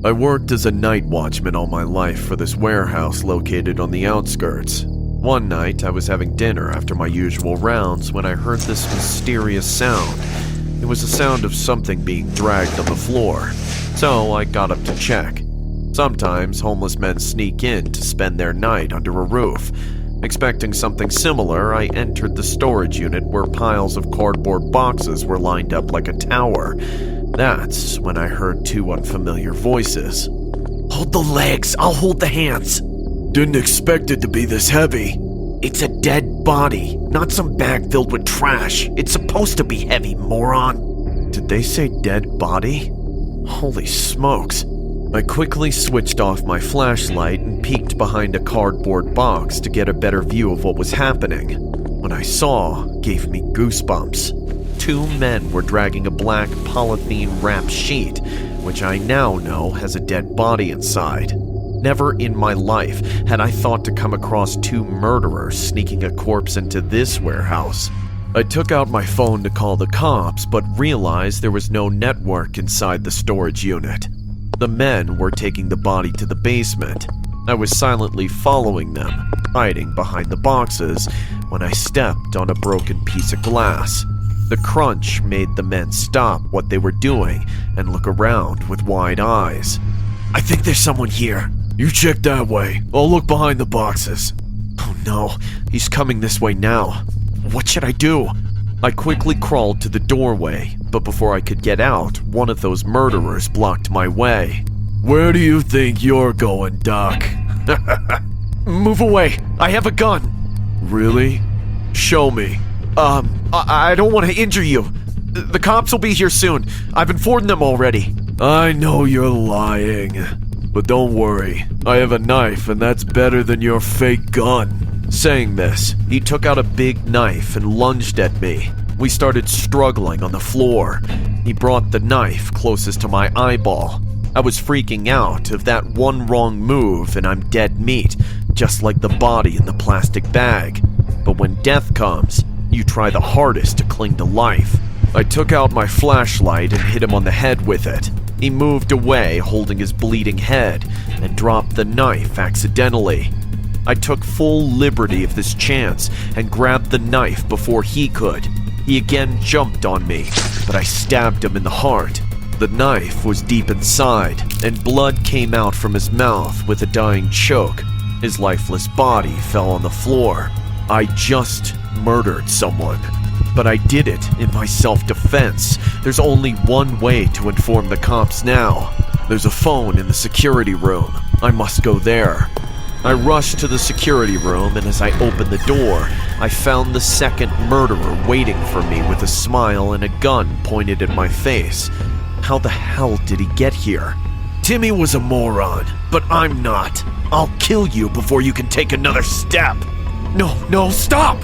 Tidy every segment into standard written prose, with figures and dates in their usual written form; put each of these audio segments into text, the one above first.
I worked as a night watchman all my life for this warehouse located on the outskirts. One night, I was having dinner after my usual rounds when I heard this mysterious sound. It was the sound of something being dragged on the floor, so I got up to check. Sometimes homeless men sneak in to spend their night under a roof. Expecting something similar, I entered the storage unit where piles of cardboard boxes were lined up like a tower. That's when I heard two unfamiliar voices. "Hold the legs, I'll hold the hands." "Didn't expect it to be this heavy." "It's a dead body, not some bag filled with trash. It's supposed to be heavy, moron." Did they say dead body? Holy smokes. I quickly switched off my flashlight and peeked behind a cardboard box to get a better view of what was happening. What I saw gave me goosebumps. Two men were dragging a black polythene-wrapped sheet, which I now know has a dead body inside. Never in my life had I thought to come across two murderers sneaking a corpse into this warehouse. I took out my phone to call the cops, but realized there was no network inside the storage unit. The men were taking the body to the basement. I was silently following them, hiding behind the boxes, when I stepped on a broken piece of glass. The crunch made the men stop what they were doing and look around with wide eyes. "I think there's someone here." "You check that way. I'll look behind the boxes." "Oh no, he's coming this way now. What should I do?" I quickly crawled to the doorway, but before I could get out, one of those murderers blocked my way. "Where do you think you're going, Doc?" "Move away. I have a gun." "Really? Show me." I don't want to injure you. The cops will be here soon. I've informed them already." "I know you're lying. But don't worry, I have a knife and that's better than your fake gun." Saying this, he took out a big knife and lunged at me. We started struggling on the floor. He brought the knife closest to my eyeball. I was freaking out of that one wrong move and I'm dead meat, just like the body in the plastic bag. But when death comes, you try the hardest to cling to life. I took out my flashlight and hit him on the head with it. He moved away, holding his bleeding head, and dropped the knife accidentally. I took full liberty of this chance and grabbed the knife before he could. He again jumped on me, but I stabbed him in the heart. The knife was deep inside, and blood came out from his mouth with a dying choke. His lifeless body fell on the floor. I just murdered someone. But I did it in my self-defense. There's only one way to inform the cops now. There's a phone in the security room. I must go there. I rushed to the security room, and as I opened the door, I found the second murderer waiting for me with a smile and a gun pointed at my face. How the hell did he get here? "Timmy was a moron, but I'm not. I'll kill you before you can take another step." No, stop!"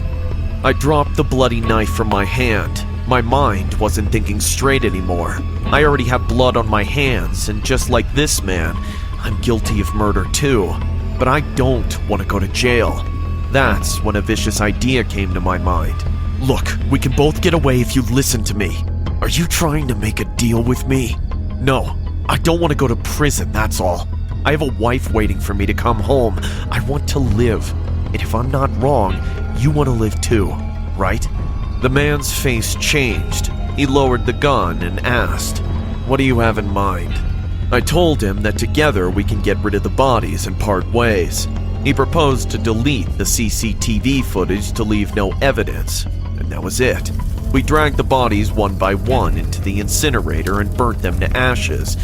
I dropped the bloody knife from my hand. My mind wasn't thinking straight anymore. I already have blood on my hands, and just like this man, I'm guilty of murder too. But I don't want to go to jail. That's when a vicious idea came to my mind. "Look, we can both get away if you listen to me. Are you trying to make a deal with me?" "No, I don't want to go to prison, that's all. I have a wife waiting for me to come home. I want to live. And if I'm not wrong, you want to live too, right?" The man's face changed. He lowered the gun and asked, "What do you have in mind?" I told him that together we can get rid of the bodies and part ways. He proposed to delete the CCTV footage to leave no evidence, and that was it. We dragged the bodies one by one into the incinerator and burnt them to ashes.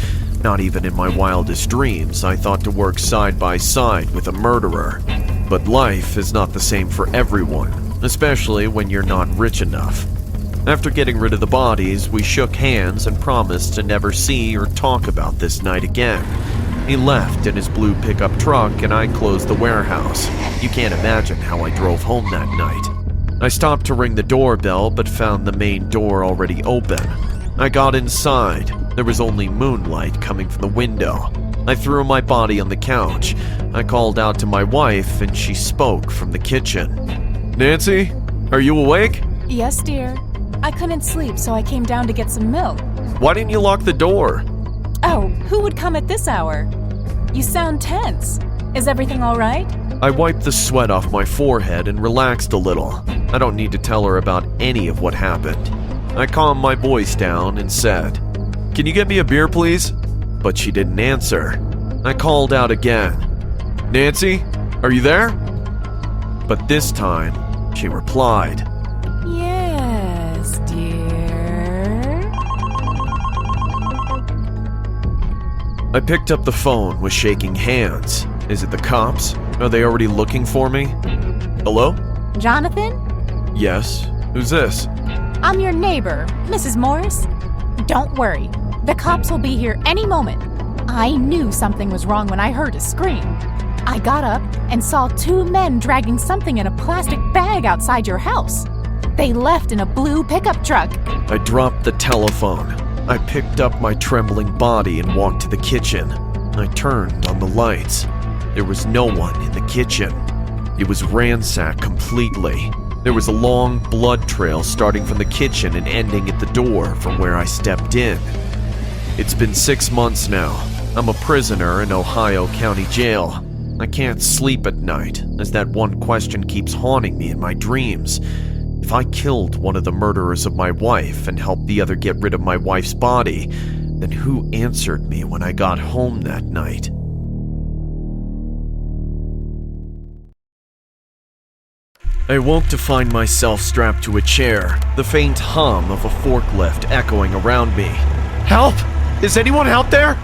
Not even in my wildest dreams I thought to work side by side with a murderer. But life is not the same for everyone, especially when you're not rich enough. After getting rid of the bodies, we shook hands and promised to never see or talk about this night again. He left in his blue pickup truck and I closed the warehouse. You can't imagine how I drove home that night. I stopped to ring the doorbell but found the main door already open. I got inside. There was only moonlight coming from the window. I threw my body on the couch. I called out to my wife and she spoke from the kitchen. "Nancy, are you awake?" "Yes, dear. I couldn't sleep, so I came down to get some milk." "Why didn't you lock the door?" Oh, who would come at this hour? You sound tense. Is everything all right? I wiped the sweat off my forehead and relaxed a little. I don't need to tell her about any of what happened. I calmed my voice down and said, "Can you get me a beer, please?" But she didn't answer. I called out again, "Nancy, are you there?" But this time, she replied, Yes, dear. I picked up the phone with shaking hands. Is it the cops? Are they already looking for me? Hello? Jonathan? Yes. Who's this? I'm your neighbor, Mrs. Morris. Don't worry. The cops will be here any moment. I knew something was wrong when I heard a scream. I got up and saw two men dragging something in a plastic bag outside your house. They left in a blue pickup truck. I dropped the telephone. I picked up my trembling body and walked to the kitchen. I turned on the lights. There was no one in the kitchen. It was ransacked completely. There was a long blood trail starting from the kitchen and ending at the door from where I stepped in. It's been 6 months now. I'm a prisoner in Ohio County Jail. I can't sleep at night, as that one question keeps haunting me in my dreams. If I killed one of the murderers of my wife and helped the other get rid of my wife's body, then who answered me when I got home that night? I woke to find myself strapped to a chair, the faint hum of a forklift echoing around me. "Help! Is anyone out there?"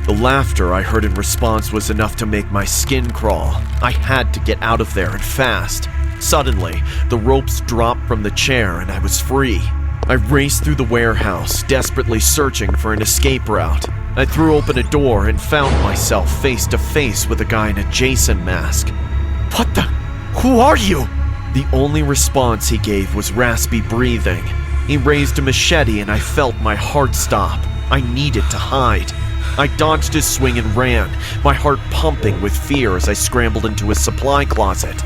The laughter I heard in response was enough to make my skin crawl. I had to get out of there and fast. Suddenly, the ropes dropped from the chair and I was free. I raced through the warehouse, desperately searching for an escape route. I threw open a door and found myself face to face with a guy in a Jason mask. "What the? Who are you?" The only response he gave was raspy breathing. He raised a machete and I felt my heart stop. I needed to hide. I dodged his swing and ran, my heart pumping with fear as I scrambled into his supply closet.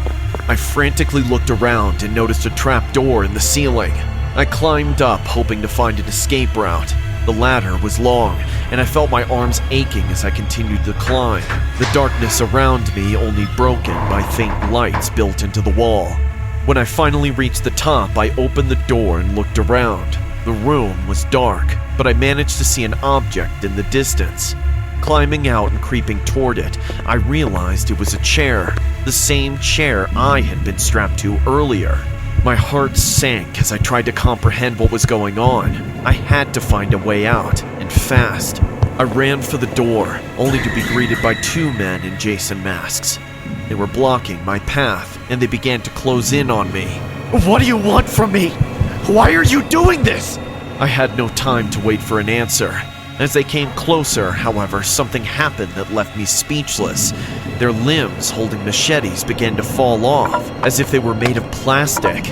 I frantically looked around and noticed a trap door in the ceiling. I climbed up, hoping to find an escape route. The ladder was long, and I felt my arms aching as I continued the climb, the darkness around me only broken by faint lights built into the wall. When I finally reached the top, I opened the door and looked around. The room was dark, but I managed to see an object in the distance. Climbing out and creeping toward it, I realized it was a chair, the same chair I had been strapped to earlier. My heart sank as I tried to comprehend what was going on. I had to find a way out, and fast. I ran for the door, only to be greeted by two men in Jason masks. They were blocking my path, and they began to close in on me. What do you want from me? Why are you doing this? I had no time to wait for an answer. As they came closer, however, something happened that left me speechless. Their limbs holding machetes began to fall off, as if they were made of plastic.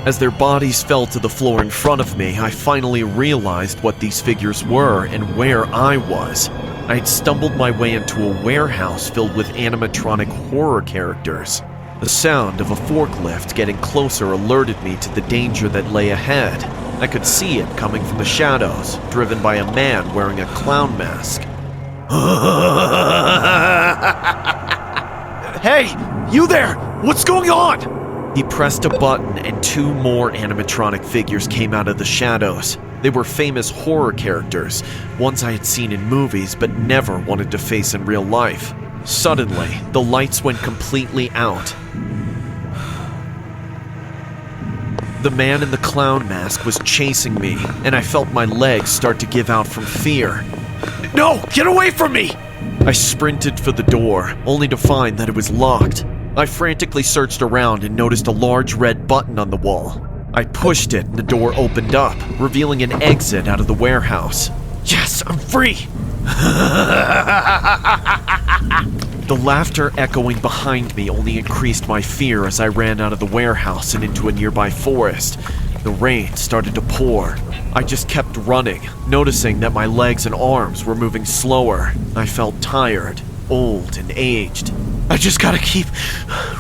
As their bodies fell to the floor in front of me, I finally realized what these figures were and where I was. I had stumbled my way into a warehouse filled with animatronic horror characters. The sound of a forklift getting closer alerted me to the danger that lay ahead. I could see it coming from the shadows, driven by a man wearing a clown mask. Hey, you there! What's going on? He pressed a button and two more animatronic figures came out of the shadows. They were famous horror characters, ones I had seen in movies but never wanted to face in real life. Suddenly, the lights went completely out. The man in the clown mask was chasing me, and I felt my legs start to give out from fear. No, get away from me! I sprinted for the door, only to find that it was locked. I frantically searched around and noticed a large red button on the wall. I pushed it and the door opened up, revealing an exit out of the warehouse. Yes, I'm free! The laughter echoing behind me only increased my fear as I ran out of the warehouse and into a nearby forest. The rain started to pour. I just kept running, noticing that my legs and arms were moving slower. I felt tired, old, and aged. I just gotta keep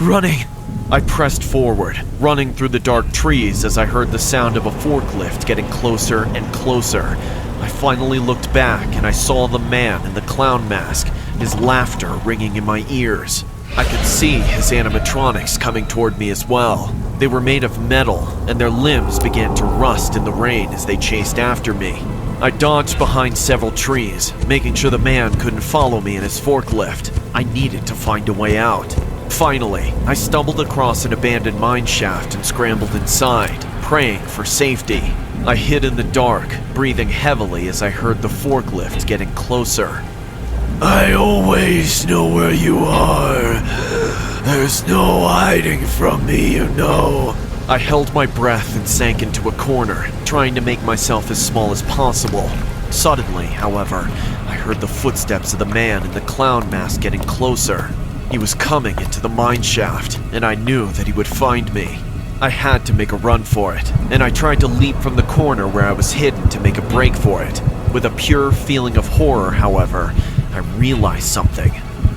running. I pressed forward, running through the dark trees as I heard the sound of a forklift getting closer and closer. I finally looked back and I saw the man in the clown mask, his laughter ringing in my ears. I could see his animatronics coming toward me as well. They were made of metal, and their limbs began to rust in the rain as they chased after me. I dodged behind several trees, making sure the man couldn't follow me in his forklift. I needed to find a way out. Finally, I stumbled across an abandoned mine shaft and scrambled inside, praying for safety. I hid in the dark, breathing heavily as I heard the forklift getting closer. I always know where you are. There's no hiding from me, you know. I held my breath and sank into a corner, trying to make myself as small as possible. Suddenly, however, I heard the footsteps of the man in the clown mask getting closer. He was coming into the mine shaft, and I knew that he would find me. I had to make a run for it, and I tried to leap from the corner where I was hidden to make a break for it. With a pure feeling of horror, however, I realized something.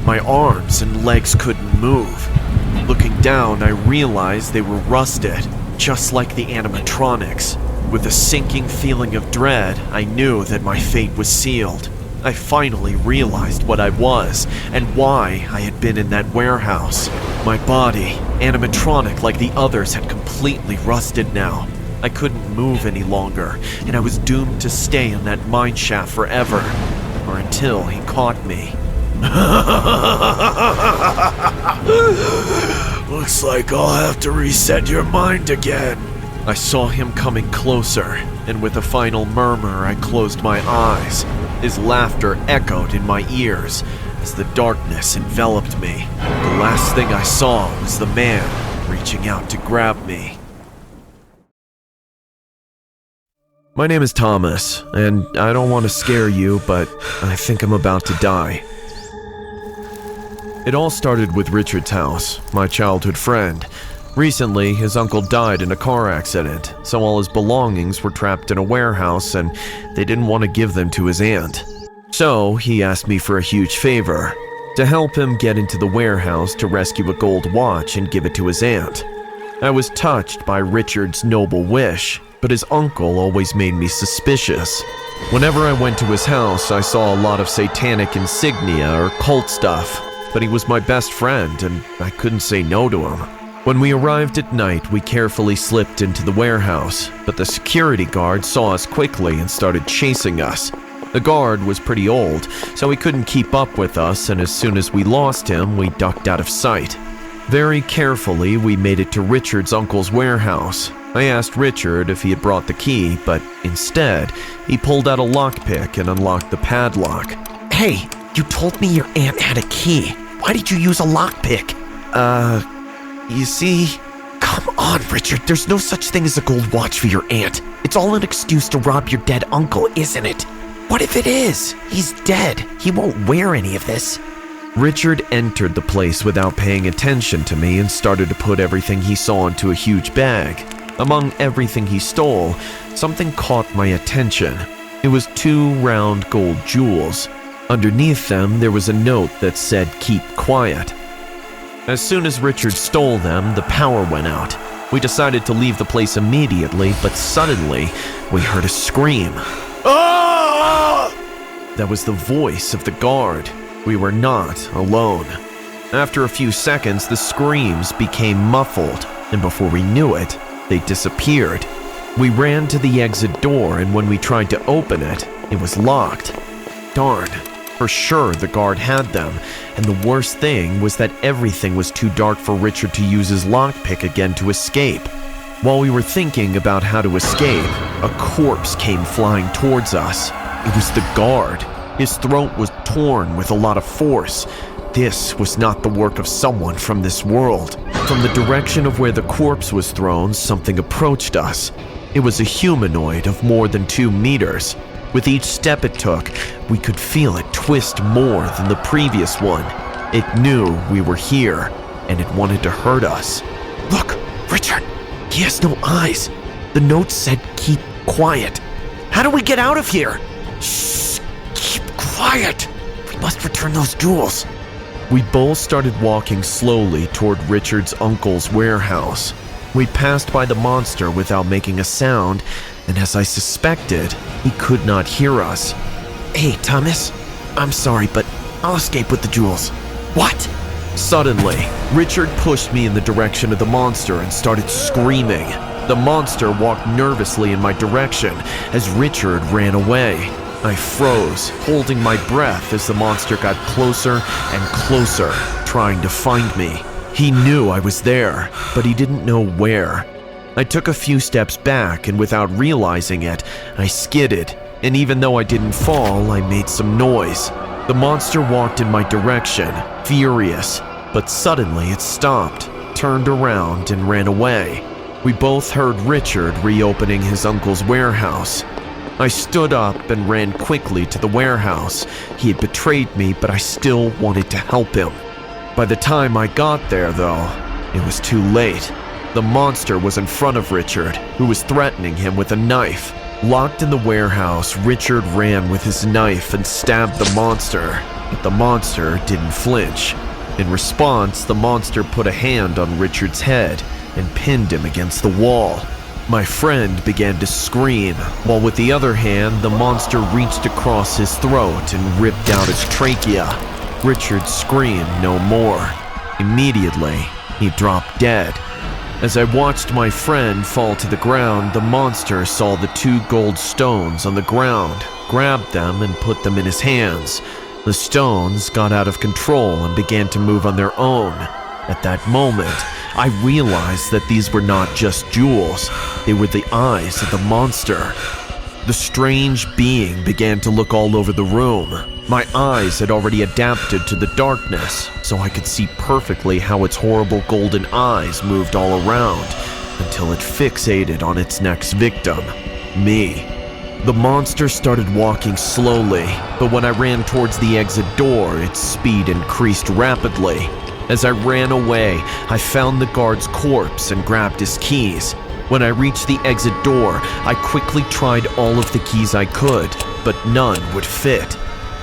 My arms and legs couldn't move. Looking down, I realized they were rusted, just like the animatronics. With a sinking feeling of dread, I knew that my fate was sealed. I finally realized what I was, and why I had been in that warehouse. My body, animatronic like the others, had completely rusted now. I couldn't move any longer, and I was doomed to stay in that mine shaft forever. Or until he caught me. Looks like I'll have to reset your mind again. I saw him coming closer, and with a final murmur, I closed my eyes. His laughter echoed in my ears as the darkness enveloped me. The last thing I saw was the man reaching out to grab me. My name is Thomas, and I don't want to scare you, but I think I'm about to die. It all started with Richard's house, my childhood friend. Recently, his uncle died in a car accident, so all his belongings were trapped in a warehouse and they didn't want to give them to his aunt. So he asked me for a huge favor, to help him get into the warehouse to rescue a gold watch and give it to his aunt. I was touched by Richard's noble wish, but his uncle always made me suspicious. Whenever I went to his house, I saw a lot of satanic insignia or cult stuff, but he was my best friend and I couldn't say no to him. When we arrived at night, we carefully slipped into the warehouse, but the security guard saw us quickly and started chasing us. The guard was pretty old, so he couldn't keep up with us, and as soon as we lost him, we ducked out of sight. Very carefully, we made it to Richard's uncle's warehouse. I asked Richard if he had brought the key, but instead, he pulled out a lockpick and unlocked the padlock. Hey, you told me your aunt had a key. Why did you use a lockpick? You see... Come on, Richard, there's no such thing as a gold watch for your aunt. It's all an excuse to rob your dead uncle, isn't it? What if it is? He's dead. He won't wear any of this. Richard entered the place without paying attention to me and started to put everything he saw into a huge bag. Among everything he stole, something caught my attention. It was 2 round gold jewels. Underneath them, there was a note that said, "Keep quiet." As soon as Richard stole them, the power went out. We decided to leave the place immediately, but suddenly, we heard a scream. Ah! That was the voice of the guard. We were not alone. After a few seconds, the screams became muffled, and before we knew it, they disappeared. We ran to the exit door, and when we tried to open it, it was locked. Darn. For sure, the guard had them, and the worst thing was that everything was too dark for Richard to use his lockpick again to escape. While we were thinking about how to escape, a corpse came flying towards us. It was the guard. His throat was torn with a lot of force. This was not the work of someone from this world. From the direction of where the corpse was thrown, something approached us. It was a humanoid of more than 2 meters. With each step it took, we could feel it twist more than the previous one. It knew we were here, and it wanted to hurt us. Look, Richard, he has no eyes. The note said, "Keep quiet." How do we get out of here? Shh, keep quiet. We must return those jewels. We both started walking slowly toward Richard's uncle's warehouse. We passed by the monster without making a sound, and as I suspected, he could not hear us. Hey, Thomas. I'm sorry, but I'll escape with the jewels. What? Suddenly, Richard pushed me in the direction of the monster and started screaming. The monster walked nervously in my direction as Richard ran away. I froze, holding my breath as the monster got closer and closer, trying to find me. He knew I was there, but he didn't know where. I took a few steps back, and without realizing it, I skidded, and even though I didn't fall, I made some noise. The monster walked in my direction, furious, but suddenly it stopped, turned around, and ran away. We both heard Richard reopening his uncle's warehouse. I stood up and ran quickly to the warehouse. He had betrayed me, but I still wanted to help him. By the time I got there, though, it was too late. The monster was in front of Richard, who was threatening him with a knife. Locked in the warehouse, Richard ran with his knife and stabbed the monster, but the monster didn't flinch. In response, the monster put a hand on Richard's head and pinned him against the wall. My friend began to scream, while with the other hand, the monster reached across his throat and ripped out his trachea. Richard screamed no more. Immediately, he dropped dead. As I watched my friend fall to the ground, the monster saw the 2 gold stones on the ground, grabbed them, and put them in his hands. The stones got out of control and began to move on their own. At that moment, I realized that these were not just jewels, they were the eyes of the monster. The strange being began to look all over the room. My eyes had already adapted to the darkness, so I could see perfectly how its horrible golden eyes moved all around, until it fixated on its next victim, me. The monster started walking slowly, but when I ran towards the exit door, its speed increased rapidly. As I ran away, I found the guard's corpse and grabbed his keys. When I reached the exit door, I quickly tried all of the keys I could, but none would fit.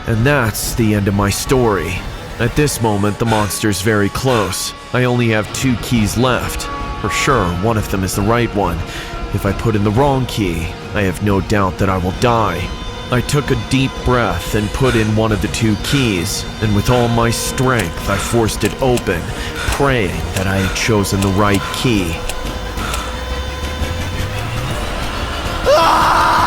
And that's the end of my story. At this moment, the monster's very close. I only have 2 keys left. For sure, one of them is the right one. If I put in the wrong key, I have no doubt that I will die. I took a deep breath and put in one of the 2 keys, and with all my strength, I forced it open, praying that I had chosen the right key. Ah!